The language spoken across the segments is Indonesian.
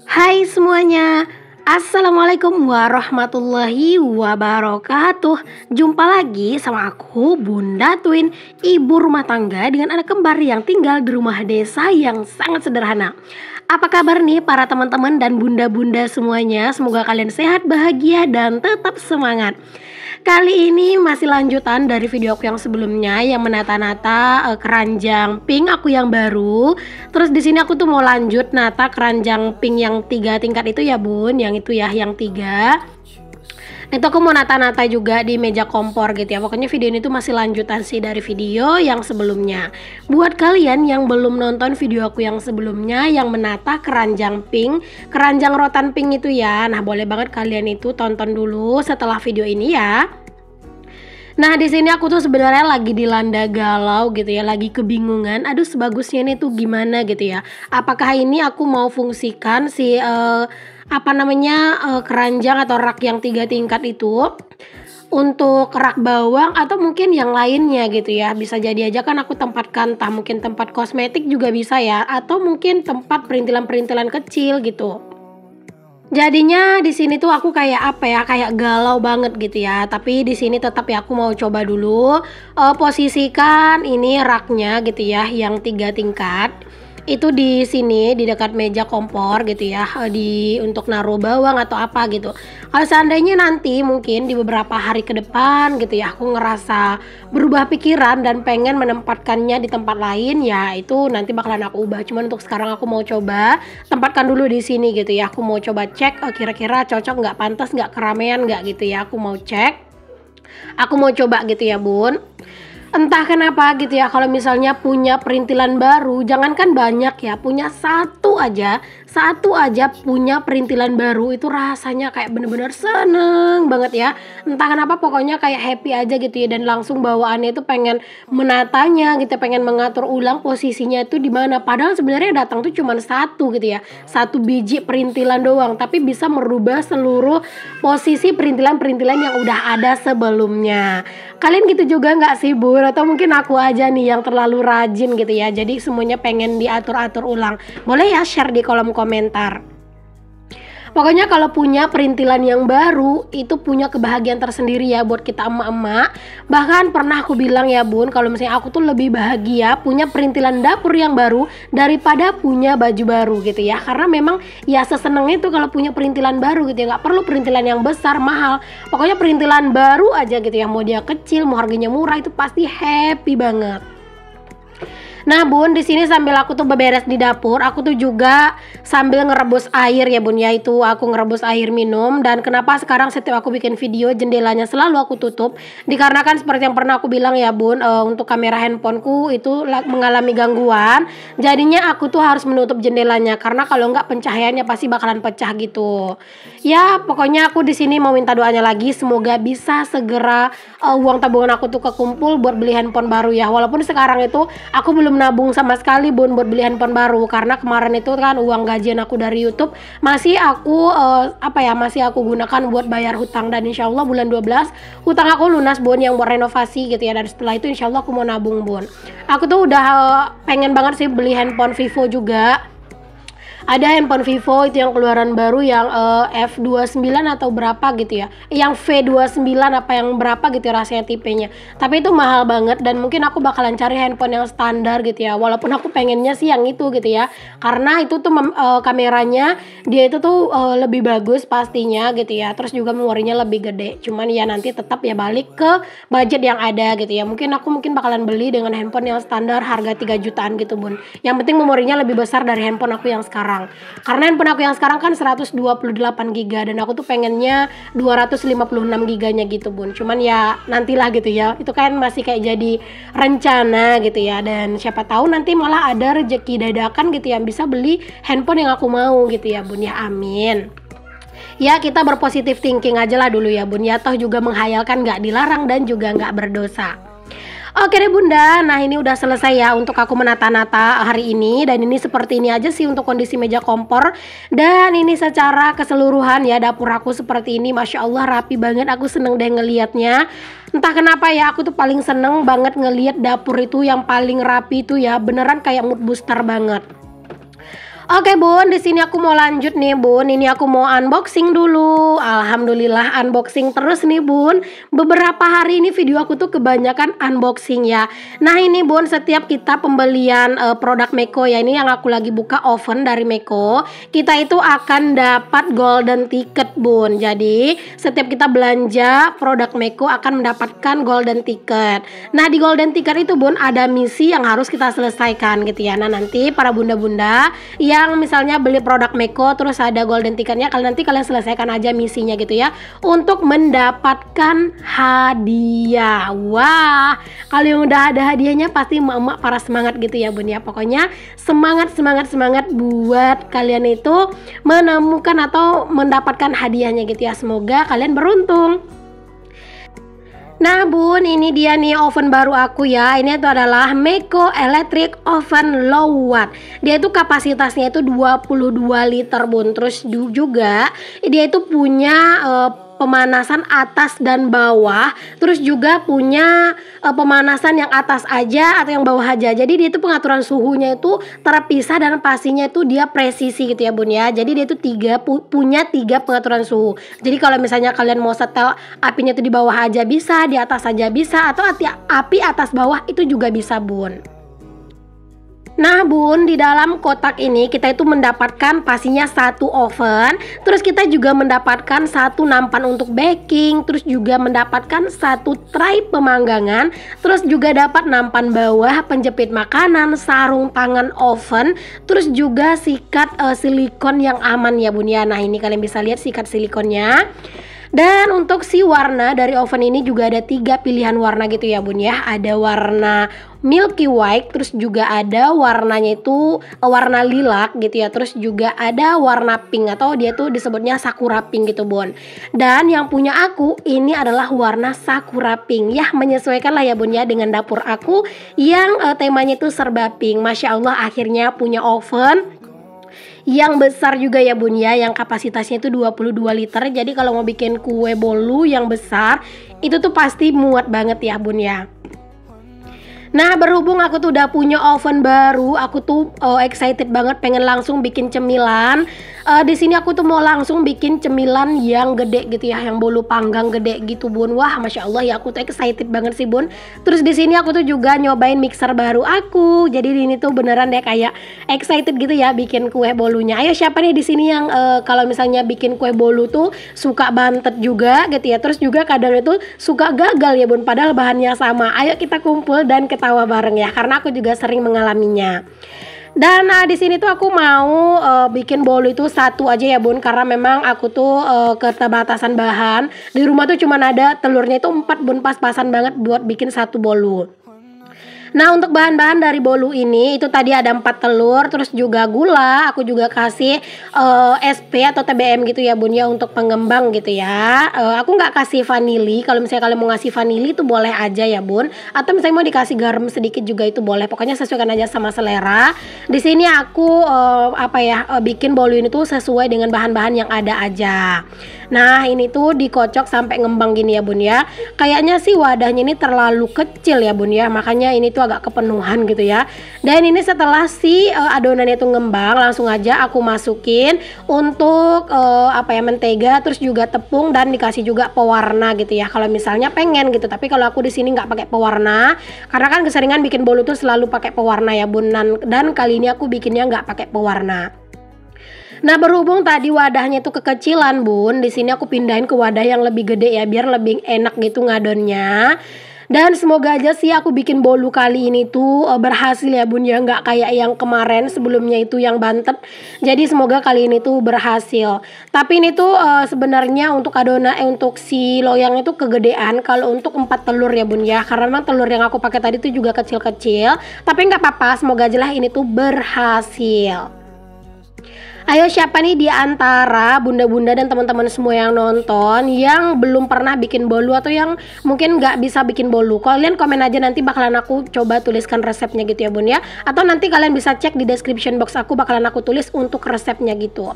Hai semuanya, Assalamualaikum warahmatullahi wabarakatuh. Jumpa lagi sama aku Bunda Twin, ibu rumah tangga dengan anak kembar yang tinggal di rumah desa yang sangat sederhana. Apa kabar nih para teman-teman dan bunda-bunda semuanya? Semoga kalian sehat, bahagia, dan tetap semangat. Kali ini masih lanjutan dari video aku yang sebelumnya yang menata-nata keranjang pink aku yang baru. Terus di sini aku tuh mau lanjut nata keranjang pink yang 3 tingkat itu ya bun, yang itu ya, yang 3. Itu aku mau nata-nata juga di meja kompor gitu ya. Pokoknya video ini tuh masih lanjutan sih dari video yang sebelumnya. Buat kalian yang belum nonton video aku yang sebelumnya yang menata keranjang pink, keranjang rotan pink itu ya. Nah, boleh banget kalian itu tonton dulu setelah video ini ya. Nah, di sini aku tuh sebenarnya lagi dilanda galau gitu ya, lagi kebingungan. Aduh, sebagusnya ini tuh gimana gitu ya. Apakah ini aku mau fungsikan si keranjang atau rak yang 3 tingkat itu untuk rak bawang atau mungkin yang lainnya gitu ya. Bisa jadi aja kan aku tempatkan entah mungkin tempat kosmetik juga bisa ya, atau mungkin tempat perintilan-perintilan kecil gitu. Jadinya di sini tuh aku kayak apa ya, kayak galau banget gitu ya. Tapi di sini tetap ya aku mau coba dulu posisikan ini raknya gitu ya, yang 3 tingkat. Itu di sini di dekat meja kompor gitu ya, untuk naruh bawang atau apa gitu. Kalau seandainya nanti mungkin di beberapa hari ke depan gitu ya aku ngerasa berubah pikiran dan pengen menempatkannya di tempat lain, ya itu nanti bakalan aku ubah. Cuman untuk sekarang aku mau coba tempatkan dulu di sini gitu ya. Aku mau coba cek kira-kira cocok nggak, pantas nggak, keramaian nggak gitu ya. Aku mau cek, aku mau coba gitu ya bun. Entah kenapa gitu ya, kalau misalnya punya perintilan baru, jangankan banyak ya, punya satu aja punya perintilan baru itu rasanya kayak bener-bener seneng banget ya. Entah kenapa pokoknya kayak happy aja gitu ya, dan langsung bawaannya itu pengen menatanya gitu, pengen mengatur ulang posisinya itu di mana. Padahal sebenarnya datang tuh cuma satu gitu ya, satu biji perintilan doang, tapi bisa merubah seluruh posisi perintilan-perintilan yang udah ada sebelumnya. Kalian gitu juga nggak sih bun? Atau mungkin aku aja nih yang terlalu rajin gitu ya, jadi semuanya pengen diatur-atur ulang. Boleh ya share di kolom komentar. Pokoknya kalau punya perintilan yang baru itu punya kebahagiaan tersendiri ya buat kita emak-emak. Bahkan pernah aku bilang ya bun, kalau misalnya aku tuh lebih bahagia punya perintilan dapur yang baru daripada punya baju baru gitu ya. Karena memang ya seseneng itu kalau punya perintilan baru gitu ya, nggak perlu perintilan yang besar mahal. Pokoknya perintilan baru aja gitu ya, mau dia kecil mau harganya murah itu pasti happy banget. Nah bun, di sini sambil aku tuh beberes di dapur, aku tuh juga sambil ngerebus air ya bun, yaitu aku ngerebus air minum. Dan kenapa sekarang setiap aku bikin video jendelanya selalu aku tutup, dikarenakan seperti yang pernah aku bilang ya bun, untuk kamera handphoneku itu mengalami gangguan. Jadinya aku tuh harus menutup jendelanya, karena kalau nggak pencahayaannya pasti bakalan pecah gitu. Ya pokoknya aku di sini mau minta doanya lagi, semoga bisa segera uang tabungan aku tuh kekumpul buat beli handphone baru ya. Walaupun sekarang itu aku belum nabung sama sekali bun buat beli handphone baru, karena kemarin itu kan uang gajian aku dari YouTube masih aku masih aku gunakan buat bayar hutang, dan insya Allah bulan 12 hutang aku lunas bun yang buat renovasi gitu ya. Dan setelah itu insya Allah aku mau nabung bun. Aku tuh udah pengen banget sih beli handphone Vivo juga. Ada handphone Vivo itu yang keluaran baru yang F29 atau berapa gitu ya, yang V29 apa yang berapa gitu ya rasanya tipenya. Tapi itu mahal banget dan mungkin aku bakalan cari handphone yang standar gitu ya. Walaupun aku pengennya sih yang itu gitu ya, karena itu tuh kameranya dia itu tuh lebih bagus pastinya gitu ya. Terus juga memorinya lebih gede. Cuman ya nanti tetap ya balik ke budget yang ada gitu ya. Mungkin aku bakalan beli dengan handphone yang standar harga 3 jutaan gitu bun. Yang penting memorinya lebih besar dari handphone aku yang sekarang. Karena handphone aku yang sekarang kan 128 GB dan aku tuh pengennya 256 GB-nya gitu bun. Cuman ya nantilah gitu ya, itu kan masih kayak jadi rencana gitu ya. Dan siapa tahu nanti malah ada rezeki dadakan gitu yang bisa beli handphone yang aku mau gitu ya bun ya, amin. Ya kita berpositif thinking aja lah dulu ya bun ya, toh juga menghayalkan nggak dilarang dan juga nggak berdosa. Oke deh bunda, nah ini udah selesai ya untuk aku menata-nata hari ini. Dan ini seperti ini aja sih untuk kondisi meja kompor. Dan ini secara keseluruhan ya dapur aku seperti ini. Masya Allah rapi banget, aku seneng deh ngelihatnya. Entah kenapa ya, aku tuh paling seneng banget ngelihat dapur itu yang paling rapi itu ya. Beneran kayak mood booster banget. Oke Bun, di sini aku mau lanjut nih Bun. Ini aku mau unboxing dulu. Alhamdulillah unboxing terus nih Bun. Beberapa hari ini video aku tuh kebanyakan unboxing ya. Nah ini Bun, setiap kita pembelian produk Meko ya, ini yang aku lagi buka oven dari Meko, kita itu akan dapat golden ticket Bun. Jadi setiap kita belanja produk Meko akan mendapatkan golden ticket. Nah di golden ticket itu Bun ada misi yang harus kita selesaikan gitu ya. Nah nanti para bunda-bunda yang misalnya beli produk Meko terus ada golden ticketnya, nanti kalian selesaikan aja misinya gitu ya, untuk mendapatkan hadiah. Wah, kalau yang udah ada hadiahnya pasti emak-emak para semangat gitu ya Bun ya. Pokoknya semangat buat kalian itu menemukan atau mendapatkan hadiahnya gitu ya. Semoga kalian beruntung. Nah Bun, ini dia nih oven baru aku ya. Ini itu adalah Meko Electric Oven Low Watt. Dia itu kapasitasnya itu 22 liter Bun. Terus juga dia itu punya pemanasan atas dan bawah. Terus juga punya pemanasan yang atas aja atau yang bawah aja. Jadi dia itu pengaturan suhunya itu terpisah dan pastinya itu dia presisi gitu ya Bun ya. Jadi dia itu punya 3 pengaturan suhu. Jadi kalau misalnya kalian mau setel apinya itu di bawah aja bisa, di atas aja bisa, atau api atas bawah itu juga bisa Bun. Nah Bun, di dalam kotak ini kita itu mendapatkan pastinya satu oven, terus kita juga mendapatkan satu nampan untuk baking, terus juga mendapatkan satu tray pemanggangan, terus juga dapat nampan bawah, penjepit makanan, sarung tangan oven, terus juga sikat silikon yang aman ya Bun ya. Nah ini kalian bisa lihat sikat silikonnya. Dan untuk si warna dari oven ini juga ada 3 pilihan warna gitu ya Bun ya. Ada warna milky white, terus juga ada warnanya itu warna lilac gitu ya. Terus juga ada warna pink atau dia tuh disebutnya sakura pink gitu Bun. Dan yang punya aku ini adalah warna sakura pink. Ya menyesuaikan lah ya Bun ya dengan dapur aku yang temanya itu serba pink. Masya Allah akhirnya punya oven yang besar juga ya Bun ya, yang kapasitasnya itu 22 liter. Jadi kalau mau bikin kue bolu yang besar itu tuh pasti muat banget ya Bun ya. Nah berhubung aku tuh udah punya oven baru, aku tuh excited banget pengen langsung bikin cemilan. Di sini aku tuh mau langsung bikin cemilan yang gede gitu ya, yang bolu panggang gede gitu Bun. Wah masya Allah ya, aku tuh excited banget sih Bun. Terus di sini aku tuh juga nyobain mixer baru aku. Jadi ini tuh beneran deh kayak excited gitu ya bikin kue bolunya. Ayo siapa nih di sini yang kalau misalnya bikin kue bolu tuh suka bantet juga gitu ya. Terus juga kadang itu suka gagal ya Bun, padahal bahannya sama. Ayo kita kumpul dan ketawa bareng ya, karena aku juga sering mengalaminya. Dan di sini tuh aku mau bikin bolu itu satu aja ya Bun, karena memang aku tuh keterbatasan bahan. Di rumah tuh cuma ada telurnya itu 4 Bun, pas-pasan banget buat bikin satu bolu. Nah untuk bahan-bahan dari bolu ini itu tadi ada 4 telur, terus juga gula, aku juga kasih SP atau TBM gitu ya Bun ya untuk pengembang gitu ya. Aku nggak kasih vanili, kalau misalnya kalian mau ngasih vanili itu boleh aja ya Bun, atau misalnya mau dikasih garam sedikit juga itu boleh, pokoknya sesuaikan aja sama selera. Di sini aku bikin bolu ini tuh sesuai dengan bahan-bahan yang ada aja. Nah ini tuh dikocok sampai ngembang gini ya Bun ya. Kayaknya sih wadahnya ini terlalu kecil ya Bun ya, makanya ini tuh agak kepenuhan gitu ya. Dan ini setelah si adonannya itu ngembang, langsung aja aku masukin untuk mentega, terus juga tepung, dan dikasih juga pewarna gitu ya kalau misalnya pengen gitu. Tapi kalau aku di sini nggak pakai pewarna karena kan keseringan bikin bolu tuh selalu pakai pewarna ya Bun, dan kali ini aku bikinnya nggak pakai pewarna. Nah berhubung tadi wadahnya itu kekecilan Bun, di sini aku pindahin ke wadah yang lebih gede ya, biar lebih enak gitu ngadonnya. Dan semoga aja sih aku bikin bolu kali ini tuh berhasil ya Bun ya, nggak kayak yang kemarin sebelumnya itu yang bantet. Jadi semoga kali ini tuh berhasil. Tapi ini tuh sebenarnya untuk adonan untuk si loyang itu kegedean kalau untuk 4 telur ya Bun ya, karena memang telur yang aku pakai tadi tuh juga kecil-kecil. Tapi nggak apa-apa, semoga aja lah ini tuh berhasil. Ayo siapa nih di antara bunda-bunda dan teman-teman semua yang nonton yang belum pernah bikin bolu atau yang mungkin nggak bisa bikin bolu? Kalian komen aja, nanti bakalan aku coba tuliskan resepnya gitu ya Bun ya. Atau nanti kalian bisa cek di description box aku, bakalan aku tulis untuk resepnya gitu.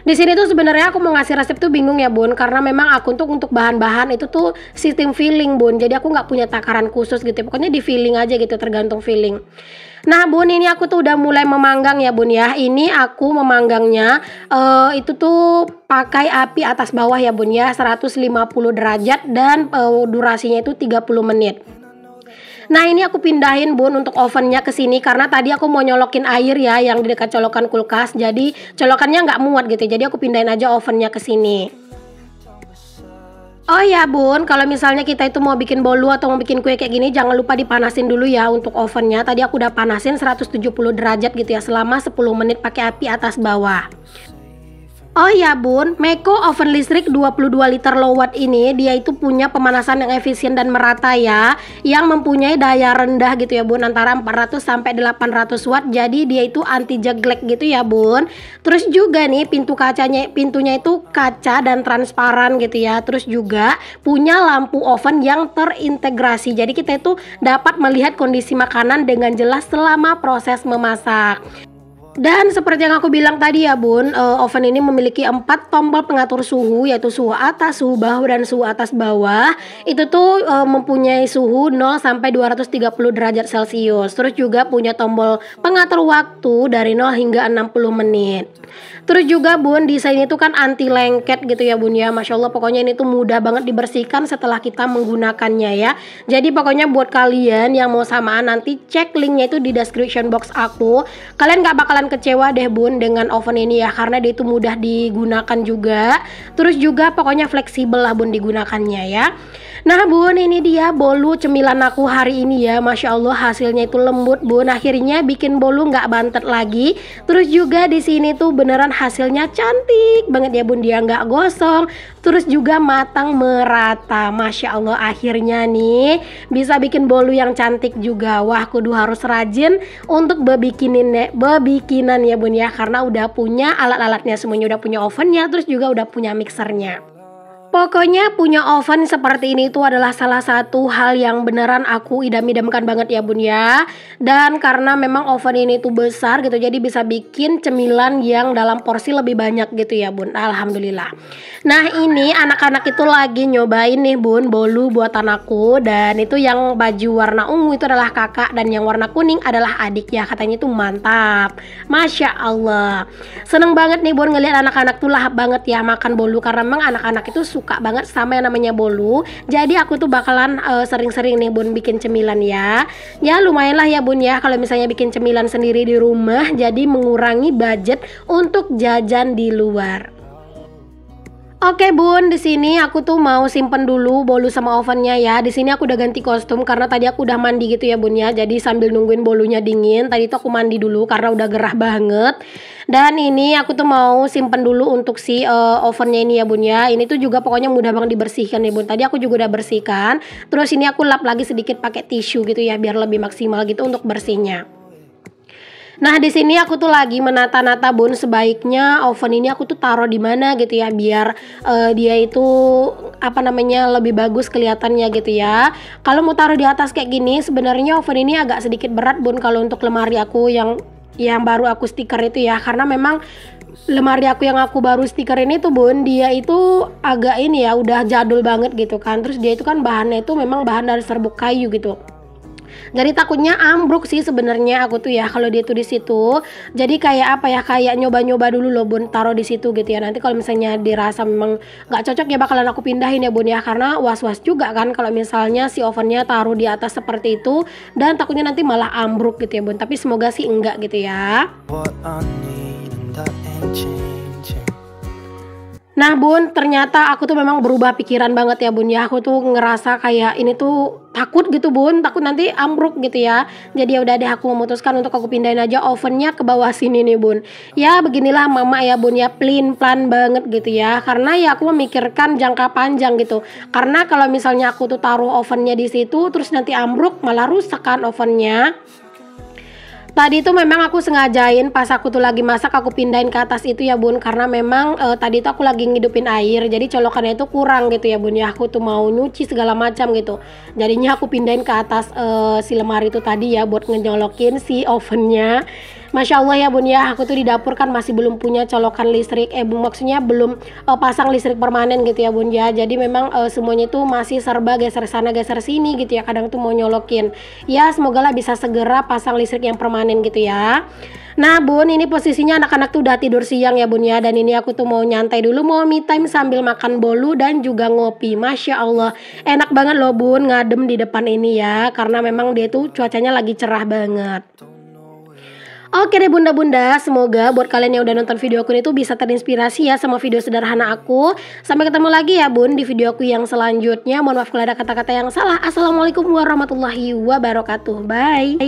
Di sini tuh sebenarnya aku mau ngasih resep tuh bingung ya Bun, karena memang aku untuk bahan-bahan itu tuh sistem feeling Bun. Jadi aku nggak punya takaran khusus gitu. Pokoknya di feeling aja gitu, tergantung feeling. Nah Bun, ini aku tuh udah mulai memanggang ya Bun ya. Ini aku memanggangnya itu tuh pakai api atas bawah ya Bun ya, 150 derajat dan durasinya itu 30 menit. Nah ini aku pindahin Bun untuk ovennya ke sini karena tadi aku mau nyolokin air ya yang di dekat colokan kulkas. Jadi colokannya nggak muat gitu. Jadi aku pindahin aja ovennya ke sini. Oh ya Bun, kalau misalnya kita itu mau bikin bolu atau mau bikin kue kayak gini, jangan lupa dipanasin dulu ya untuk ovennya. Tadi aku udah panasin 170 derajat gitu ya selama 10 menit pakai api atas bawah. Oh ya Bun, Meko oven listrik 22 liter low watt ini dia itu punya pemanasan yang efisien dan merata ya, yang mempunyai daya rendah gitu ya Bun, antara 400 sampai 800 watt. Jadi dia itu anti jeglek gitu ya Bun. Terus juga nih pintunya itu kaca dan transparan gitu ya. Terus juga punya lampu oven yang terintegrasi. Jadi kita itu dapat melihat kondisi makanan dengan jelas selama proses memasak. Dan seperti yang aku bilang tadi ya Bun, oven ini memiliki 4 tombol pengatur suhu, yaitu suhu atas, suhu bawah, dan suhu atas bawah. Itu tuh mempunyai suhu 0 sampai 230 derajat Celcius. Terus juga punya tombol pengatur waktu dari 0 hingga 60 menit. Terus juga Bun, desain itu kan anti lengket gitu ya Bun ya. Masya Allah, pokoknya ini tuh mudah banget dibersihkan setelah kita menggunakannya ya. Jadi pokoknya buat kalian yang mau samaan, nanti cek linknya itu di description box aku. Kalian gak bakalan kecewa deh Bun dengan oven ini ya, karena dia itu mudah digunakan juga. Terus juga pokoknya fleksibel lah Bun digunakannya ya. Nah Bun, ini dia bolu cemilan aku hari ini ya. Masya Allah, hasilnya itu lembut Bun. Akhirnya bikin bolu nggak bantet lagi. Terus juga di sini tuh beneran hasilnya cantik banget ya Bun. Dia nggak gosong. Terus juga matang merata. Masya Allah, akhirnya nih bisa bikin bolu yang cantik juga. Wah, kudu harus rajin untuk bebikinan ya Bun ya. Karena udah punya alat-alatnya semuanya. Udah punya ovennya, terus juga udah punya mixernya. Pokoknya punya oven seperti ini itu adalah salah satu hal yang beneran aku idam-idamkan banget ya Bun ya. Dan karena memang oven ini tuh besar gitu, jadi bisa bikin cemilan yang dalam porsi lebih banyak gitu ya Bun. Alhamdulillah. Nah ini anak-anak itu lagi nyobain nih Bun bolu buatan aku. Dan itu yang baju warna ungu itu adalah kakak, dan yang warna kuning adalah adik ya. Katanya itu mantap. Masya Allah. Seneng banget nih Bun ngeliat anak-anak tuh lahap banget ya makan bolu. Karena memang anak-anak itu suka banget sama yang namanya bolu. Jadi aku tuh bakalan sering-sering nih Bun bikin cemilan ya. Ya lumayan lah ya Bun ya kalau misalnya bikin cemilan sendiri di rumah, jadi mengurangi budget untuk jajan di luar. Oke Bun, di sini aku tuh mau simpen dulu bolu sama ovennya ya. Di sini aku udah ganti kostum karena tadi aku udah mandi gitu ya Bun ya. Jadi sambil nungguin bolunya dingin, tadi tuh aku mandi dulu karena udah gerah banget. Dan ini aku tuh mau simpen dulu untuk si ovennya ini ya Bun ya. Ini tuh juga pokoknya mudah banget dibersihkan ya Bun. Tadi aku juga udah bersihkan. Terus ini aku lap lagi sedikit pakai tisu gitu ya biar lebih maksimal gitu untuk bersihnya. Nah di sini aku tuh lagi menata-nata Bun, sebaiknya oven ini aku tuh taruh di mana gitu ya biar dia itu apa namanya lebih bagus kelihatannya gitu ya. Kalau mau taruh di atas kayak gini, sebenarnya oven ini agak sedikit berat Bun kalau untuk lemari aku yang baru aku stiker itu ya, karena memang lemari aku yang aku baru stiker ini tuh Bun, dia itu agak ini ya udah jadul banget gitu kan. Terus dia itu kan bahannya itu memang bahan dari serbuk kayu gitu. Jadi takutnya ambruk sih sebenarnya aku tuh ya kalau dia tuh di situ. Jadi kayak apa ya, kayak nyoba-nyoba dulu loh Bun taruh di situ gitu ya. Nanti kalau misalnya dirasa memang nggak cocok ya bakalan aku pindahin ya Bun ya, karena was-was juga kan kalau misalnya si ovennya taruh di atas seperti itu dan takutnya nanti malah ambruk gitu ya Bun. Tapi semoga sih enggak gitu ya. Nah Bun, ternyata aku tuh memang berubah pikiran banget ya Bun ya. Aku tuh ngerasa kayak ini tuh takut gitu Bun, takut nanti ambruk gitu ya. Jadi ya udah deh aku memutuskan untuk aku pindahin aja ovennya ke bawah sini nih Bun. Ya beginilah mama ya Bun ya, plan banget gitu ya. Karena ya aku memikirkan jangka panjang gitu. Karena kalau misalnya aku tuh taruh ovennya di situ terus nanti ambruk malah rusak kan ovennya. Tadi tuh memang aku sengajain pas aku tuh lagi masak aku pindahin ke atas itu ya Bun, karena memang tadi tuh aku lagi ngidupin air, jadi colokannya itu kurang gitu ya Bun ya. Aku tuh mau nyuci segala macam gitu, jadinya aku pindahin ke atas si lemari itu tadi ya buat ngejolokin si ovennya. Masya Allah ya bun ya, aku tuh di dapur kan masih belum punya colokan listrik, maksudnya belum pasang listrik permanen gitu ya bun ya. Jadi memang semuanya itu masih serba geser sana geser sini gitu ya, kadang tuh mau nyolokin. Ya semoga lah bisa segera pasang listrik yang permanen gitu ya. Nah bun, ini posisinya anak-anak tuh udah tidur siang ya bun ya. Dan ini aku tuh mau nyantai dulu, mau me time sambil makan bolu dan juga ngopi. Masya Allah, enak banget loh bun ngadem di depan ini ya, karena memang dia tuh cuacanya lagi cerah banget. Oke deh bunda-bunda, semoga buat kalian yang udah nonton video aku ini tuh bisa terinspirasi ya sama video sederhana aku. Sampai ketemu lagi ya bun di video aku yang selanjutnya. Mohon maaf kalau ada kata-kata yang salah. Assalamualaikum warahmatullahi wabarakatuh. Bye.